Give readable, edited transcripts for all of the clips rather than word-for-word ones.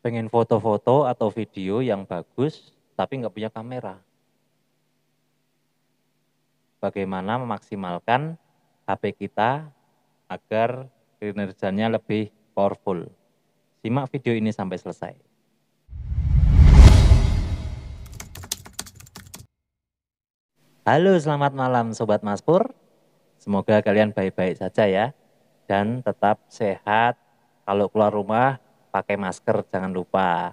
Pengen foto-foto atau video yang bagus, tapi nggak punya kamera. Bagaimana memaksimalkan HP kita agar kinerjanya lebih powerful. Simak video ini sampai selesai. Halo, selamat malam Sobat Maspur. Semoga kalian baik-baik saja ya. Dan tetap sehat. Kalau keluar rumah, pakai masker, jangan lupa.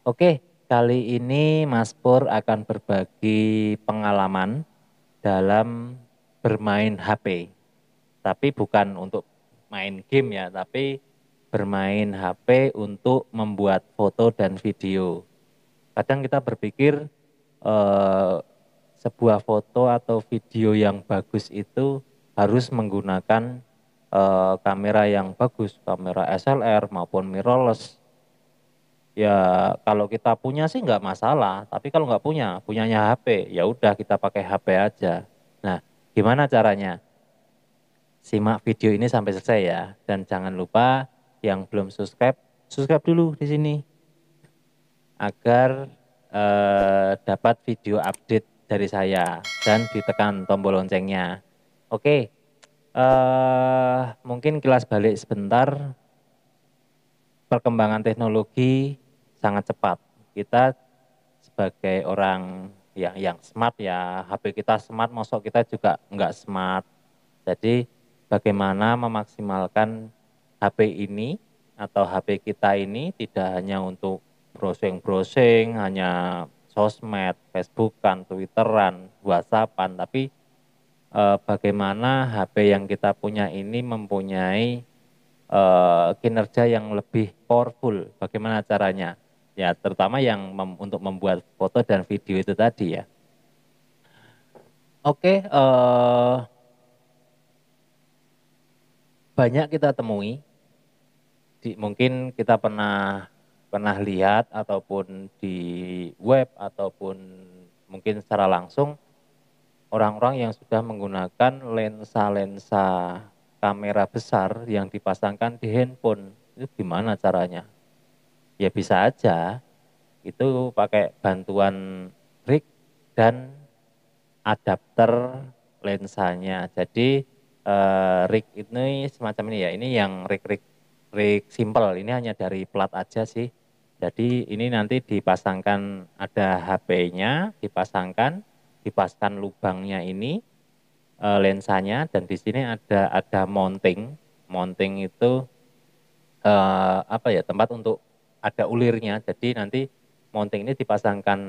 Oke, kali ini Mas Pur akan berbagi pengalaman dalam bermain HP. Tapi bukan untuk main game ya, tapi bermain HP untuk membuat foto dan video. Kadang kita berpikir eh, sebuah foto atau video yang bagus itu harus menggunakan kamera yang bagus, kamera SLR maupun mirrorless. Ya kalau kita punya sih nggak masalah, tapi kalau nggak punya, punyanya HP, ya udah kita pakai HP aja. Nah, gimana caranya? Simak video ini sampai selesai ya, dan jangan lupa yang belum subscribe, subscribe dulu di sini agar dapat video update dari saya dan ditekan tombol loncengnya. Oke, mungkin kilas balik sebentar. Perkembangan teknologi sangat cepat. Kita sebagai orang yang smart ya, HP kita smart, mosok kita juga enggak smart. Jadi bagaimana memaksimalkan HP ini atau HP kita ini tidak hanya untuk browsing-browsing, hanya sosmed, Facebookan, Twitteran, WhatsAppan, tapi bagaimana HP yang kita punya ini mempunyai kinerja yang lebih powerful. Bagaimana caranya? Ya, terutama yang untuk membuat foto dan video itu tadi ya. Oke, banyak kita temui. Mungkin kita pernah lihat ataupun di web ataupun mungkin secara langsung orang-orang yang sudah menggunakan lensa-lensa kamera besar yang dipasangkan di handphone. Itu gimana caranya? Ya bisa aja itu pakai bantuan rig dan adapter lensanya. Jadi rig ini semacam ini ya. Ini yang rig simple. Ini hanya dari plat aja sih. Jadi ini nanti dipasangkan ada HP-nya, dipasangkan lubangnya ini lensanya dan di sini ada mounting. Mounting itu apa ya, tempat untuk ada ulirnya. Jadi nanti mounting ini dipasangkan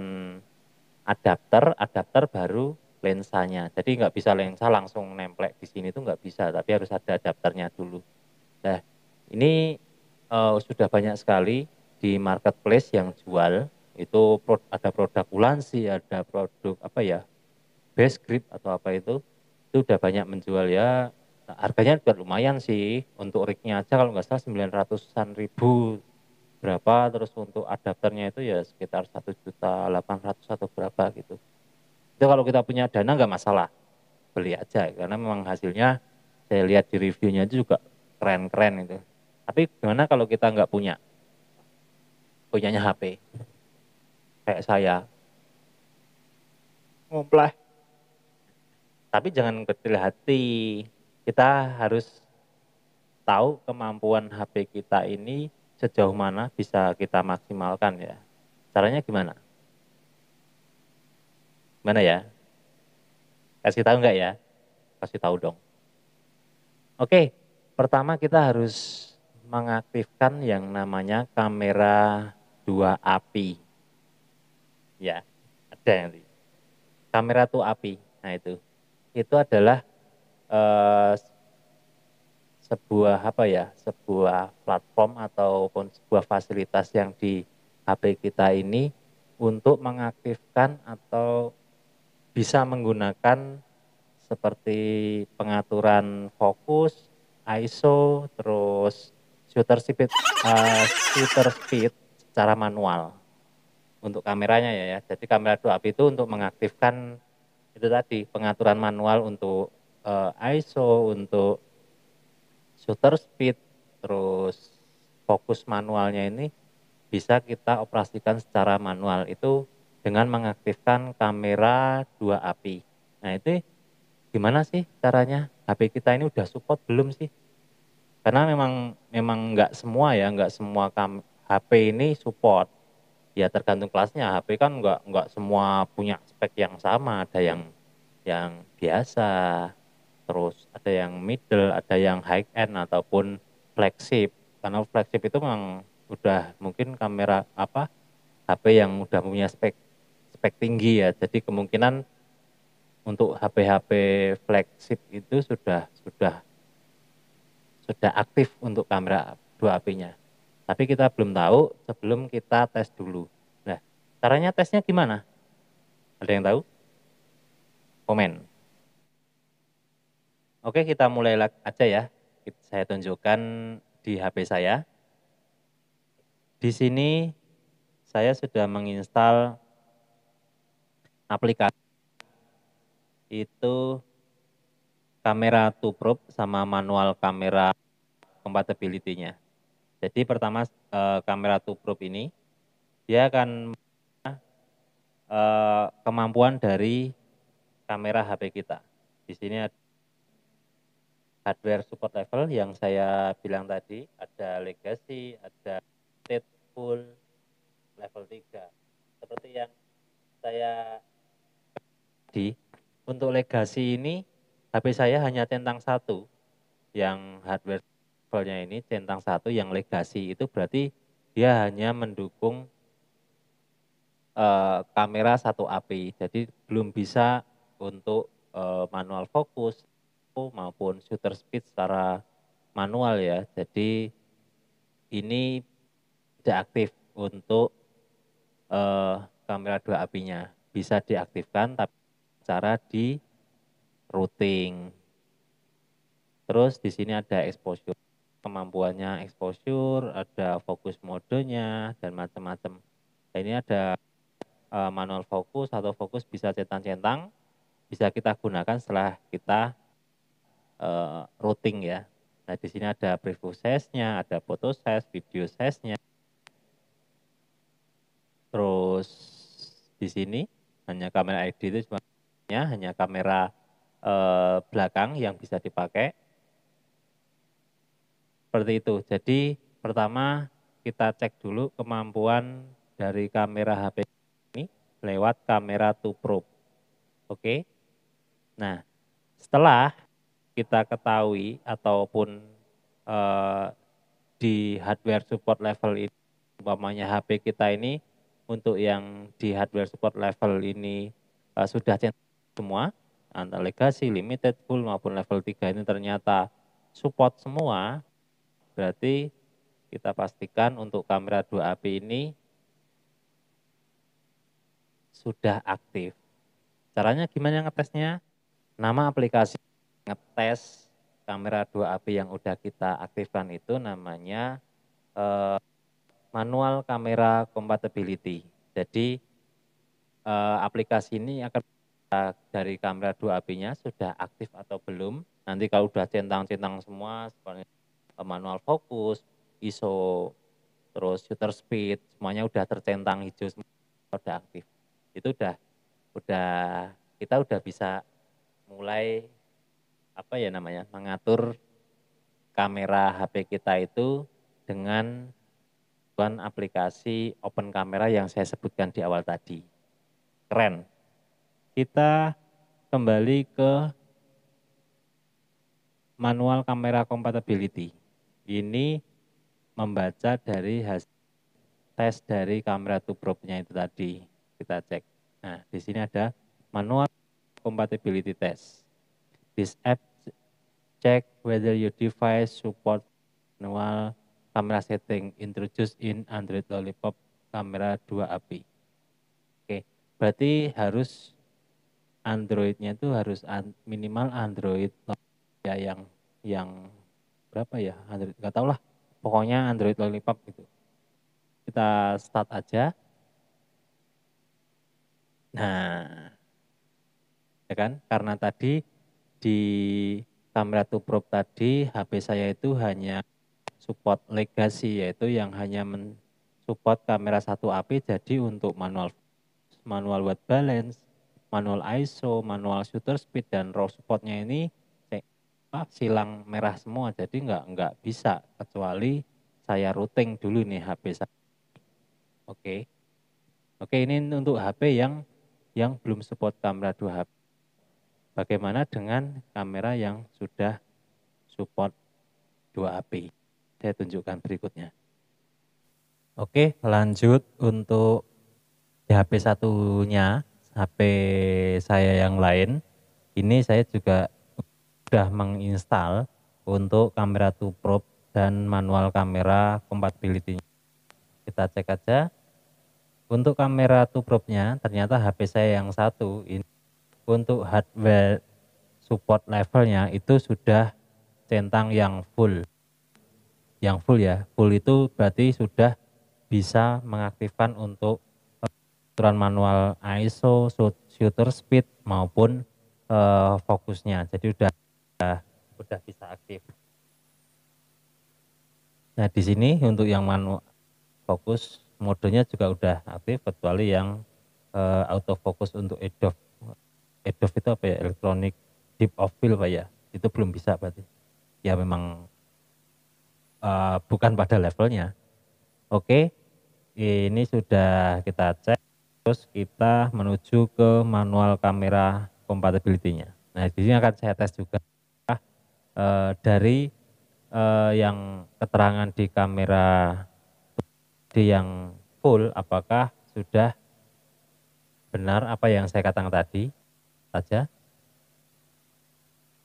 adapter baru lensanya. Jadi nggak bisa lensa langsung nemplek di sini, itu nggak bisa, tapi harus ada adapternya dulu. Nah, ini sudah banyak sekali di marketplace yang jual. Itu ada produk Ulansi, ada produk apa ya, Best Grip atau apa itu udah banyak menjual ya. Harganya juga lumayan sih, untuk rignya aja kalau nggak salah 900-an ribu berapa, terus untuk adapternya itu ya sekitar 1.800.000 atau berapa gitu. Itu kalau kita punya dana nggak masalah, beli aja, karena memang hasilnya saya lihat di reviewnya itu juga keren-keren itu. Tapi gimana kalau kita nggak punyanya HP, kayak saya, ngompleh. Tapi jangan kecil hati, kita harus tahu kemampuan HP kita ini sejauh mana bisa kita maksimalkan ya. Caranya gimana? Gimana ya? Kasih tahu nggak ya? Kasih tahu dong. Oke, pertama kita harus mengaktifkan yang namanya kamera dua api. Ya, ada yang nanti. Kamera tuh api. Nah itu adalah eh, sebuah apa ya, sebuah platform ataupun sebuah fasilitas yang di HP kita ini untuk mengaktifkan atau bisa menggunakan seperti pengaturan fokus, ISO, terus shutter speed secara manual untuk kameranya ya. Jadi kamera 2 api itu untuk mengaktifkan itu tadi, pengaturan manual untuk ISO, untuk shutter speed, terus fokus manualnya ini bisa kita operasikan secara manual itu dengan mengaktifkan kamera 2 API. Nah itu gimana sih caranya? HP kita ini udah support belum sih? Karena memang memang nggak semua ya, nggak semua HP ini support. Ya tergantung kelasnya, HP kan nggak semua punya spek yang sama, ada yang biasa, terus ada yang middle, ada yang high end ataupun flagship. Karena flagship itu memang udah mungkin kamera apa HP yang udah punya spek spek tinggi ya. Jadi kemungkinan untuk HP-HP flagship itu sudah aktif untuk kamera 2 AP-nya. Tapi kita belum tahu sebelum kita tes dulu. Nah, caranya tesnya gimana? Ada yang tahu? Komen. Oke, kita mulai aja ya. Saya tunjukkan di HP saya. Di sini saya sudah menginstal aplikasi itu kamera two-probe sama manual kamera compatibility-nya. Jadi pertama kamera two-probe ini dia akan kemampuan dari kamera HP kita. Di sini ada hardware support level yang saya bilang tadi, ada legacy, ada state full, level 3. Seperti yang saya di untuk legacy ini HP saya hanya centang 1 yang hardware levelnya ini centang 1 yang legacy itu berarti dia hanya mendukung kamera 1 API. Jadi belum bisa untuk manual fokus maupun shutter speed secara manual ya. Jadi ini tidak aktif untuk kamera 2 API-nya. Bisa diaktifkan tapi cara di routing. Terus di sini ada exposure, kemampuannya exposure, ada fokus modenya dan macam-macam. Nah, ini ada manual fokus atau fokus bisa centang-centang, bisa kita gunakan setelah kita routing ya. Nah di sini ada preview size-nya, ada photo size, video size-nya. Terus di sini hanya kamera ID itu cuma hanya kamera belakang yang bisa dipakai. Seperti itu. Jadi pertama kita cek dulu kemampuan dari kamera HP ini lewat kamera two probe. Oke. Nah, setelah kita ketahui ataupun di hardware support level ini, umpamanya HP kita ini untuk yang di hardware support level ini sudah semua, antara legacy, limited, full maupun level 3 ini ternyata support semua, berarti kita pastikan untuk kamera 2 AP ini sudah aktif. Caranya gimana ngetesnya? Nama aplikasi ngetes kamera 2 AP yang udah kita aktifkan itu namanya manual kamera compatibility. Jadi aplikasi ini akan dari kamera 2 AP-nya sudah aktif atau belum. Nanti kalau udah centang-centang semua seperti manual fokus, ISO, terus shutter speed, semuanya udah tercentang hijau semua udah aktif. Itu udah kita udah bisa mulai apa ya namanya? Mengatur kamera HP kita itu dengan aplikasi open camera yang saya sebutkan di awal tadi. Keren. Kita kembali ke manual kamera compatibility. Ini membaca dari hasil tes dari kamera two probe-nya itu tadi. Kita cek. Nah, di sini ada manual compatibility test. This app check whether your device support manual camera setting introduced in Android Lollipop kamera 2 API. Oke, berarti harus Android-nya itu harus minimal Android ya yang berapa ya Android nggak tahu lah, pokoknya Android Lollipop gitu. Kita start aja. Nah, ya kan? Karena tadi di kamera two probe tadi HP saya itu hanya support legacy, yaitu yang hanya support kamera 1AP, jadi untuk manual white balance, manual ISO, manual shutter speed, dan raw supportnya ini silang merah semua, jadi nggak bisa kecuali saya routing dulu nih HP saya. Oke. Oke, ini untuk HP yang belum support kamera 2HP. Bagaimana dengan kamera yang sudah support 2AP? Saya tunjukkan berikutnya. Oke, lanjut untuk di HP satunya, HP saya yang lain. Ini saya juga sudah menginstal untuk kamera 2 probe dan manual kamera compatibility. Kita cek aja. Untuk kamera 2 probe-nya, ternyata HP saya yang satu ini untuk hardware support levelnya itu sudah centang yang full. Yang full ya, full itu berarti sudah bisa mengaktifkan untuk aturan manual ISO, shutter speed maupun fokusnya. Jadi udah bisa aktif. Nah, di sini untuk yang manual fokus modenya juga udah aktif, kecuali yang autofocus untuk EDOF. EDOF itu apa ya? Electronic Deep of Field Pak ya? Itu belum bisa berarti. Ya memang bukan pada levelnya. Oke, ini sudah kita cek. Terus kita menuju ke manual kamera compatibility-nya. Nah, di sini akan saya tes juga dari yang keterangan di kamera yang full, apakah sudah benar apa yang saya katakan tadi saja.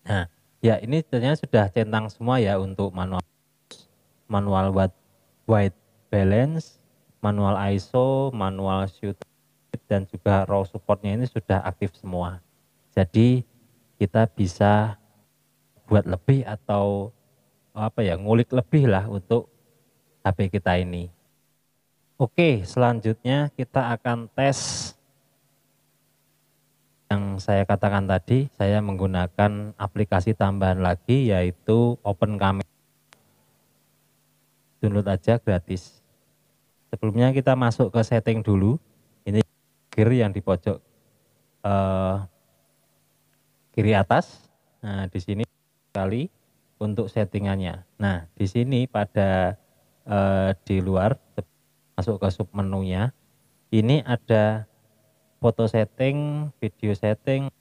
Nah, ya ini ternyata sudah centang semua ya untuk manual white balance, manual ISO, manual shutter dan juga raw supportnya ini sudah aktif semua. Jadi kita bisa buat lebih atau apa ya, ngulik lebih lah untuk HP kita ini. Oke, selanjutnya kita akan tes yang saya katakan tadi. Saya menggunakan aplikasi tambahan lagi yaitu Open Camera. Download aja gratis. Sebelumnya kita masuk ke setting dulu. Ini gear yang di pojok kiri atas. Nah, di sini sekali untuk settingannya. Nah, di sini pada di luar masuk ke sub menunya, ini ada foto setting, video setting,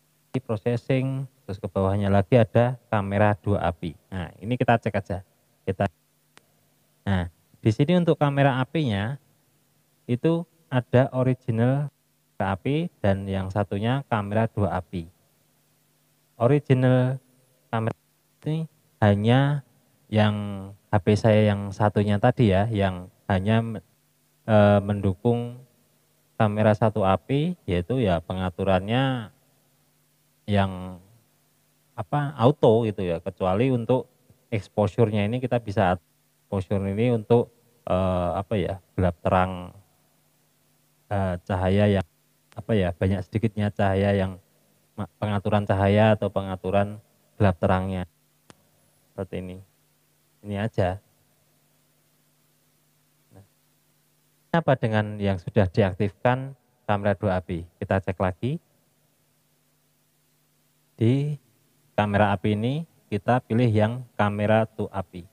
processing, terus ke bawahnya lagi ada kamera 2 API. Nah, ini kita cek aja. Nah, di sini untuk kamera API-nya itu ada original API dan yang satunya kamera 2 API. Original kamera ini hanya yang HP saya yang satunya tadi ya, yang hanya mendukung kamera 1 API, yaitu ya pengaturannya yang auto gitu ya, kecuali untuk exposure-nya ini kita bisa exposure ini untuk gelap terang, cahaya yang banyak sedikitnya cahaya yang pengaturan cahaya atau pengaturan gelap terangnya seperti ini aja. Nah, apa dengan yang sudah diaktifkan kamera 2 API? Kita cek lagi di kamera API ini, kita pilih yang kamera 2 API.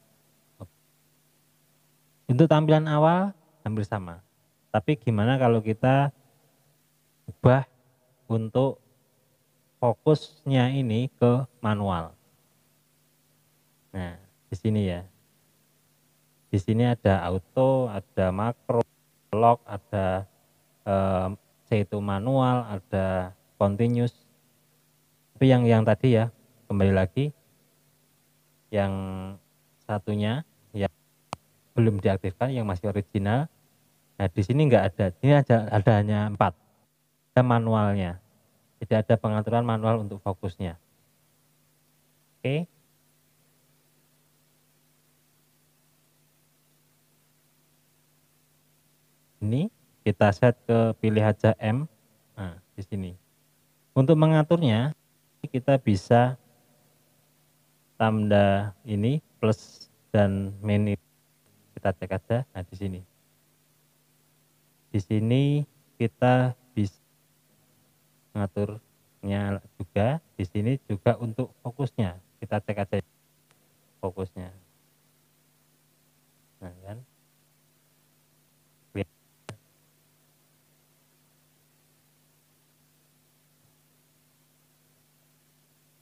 Untuk tampilan awal hampir sama, tapi gimana kalau kita ubah untuk fokusnya ini ke manual? Nah, di sini ya. Di sini ada auto, ada makro, lock, ada C2 manual, ada continuous. Tapi yang tadi ya, kembali lagi, yang satunya yang belum diaktifkan, yang masih original. Nah, di sini enggak ada. Ini ada hanya 4. Ada manualnya. Tidak ada pengaturan manual untuk fokusnya. Oke. Ini kita set ke pilih aja M. Nah, di sini. Untuk mengaturnya kita bisa tanda ini plus dan minus, kita cek aja. Nah, di sini Di sini kita bisa mengaturnya juga. Di sini juga untuk fokusnya. Kita cek aja fokusnya. Nah, kan?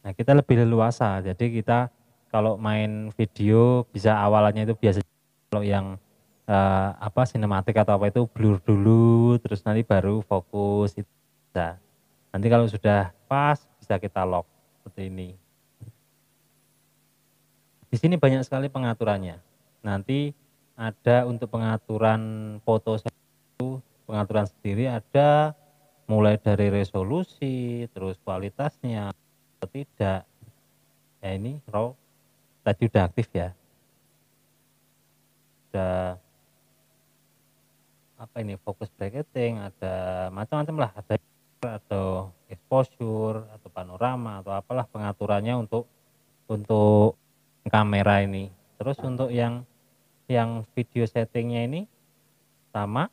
Nah, kita lebih leluasa. Jadi kita kalau main video bisa awalnya itu biasa, kalau yang apa sinematik atau apa itu blur dulu, terus nanti baru fokus itu bisa. Nanti kalau sudah pas bisa kita lock seperti ini. Di sini banyak sekali pengaturannya. Nanti ada untuk pengaturan foto itu, pengaturan sendiri ada mulai dari resolusi, terus kualitasnya atau tidak. Ya ini RAW tadi udah aktif ya. Ada apa ini focus bracketing, ada macam-macam lah, ada atau exposure atau panorama atau apalah pengaturannya untuk kamera ini. Terus untuk yang video settingnya ini sama,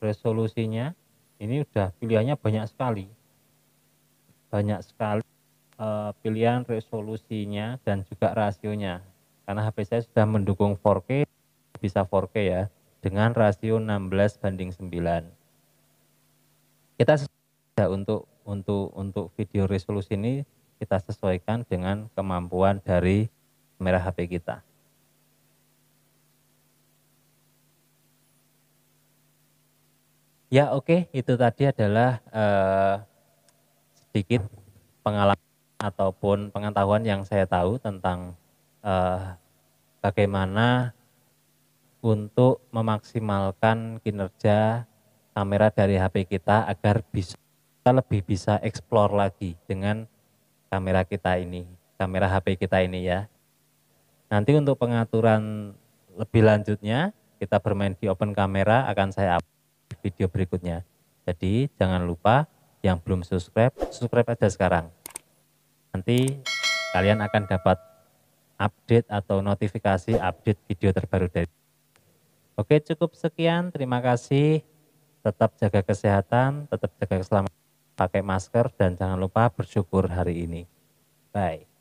resolusinya ini udah pilihannya banyak sekali pilihan resolusinya dan juga rasionya, karena HP saya sudah mendukung 4K, bisa 4K ya dengan rasio 16:9. Kita untuk video resolusi ini kita sesuaikan dengan kemampuan dari kamera HP kita. Ya oke, itu tadi adalah sedikit pengalaman ataupun pengetahuan yang saya tahu tentang bagaimana untuk memaksimalkan kinerja kamera dari HP kita agar kita lebih bisa explore lagi dengan kamera kita ini, kamera HP kita ini ya. Nanti untuk pengaturan lebih lanjutnya, kita bermain di open kamera akan saya upload video berikutnya. Jadi jangan lupa yang belum subscribe, subscribe aja sekarang. Nanti kalian akan dapat update atau notifikasi update video terbaru dari. Oke, cukup sekian. Terima kasih. Tetap jaga kesehatan, tetap jaga keselamatan, pakai masker, dan jangan lupa bersyukur hari ini. Bye.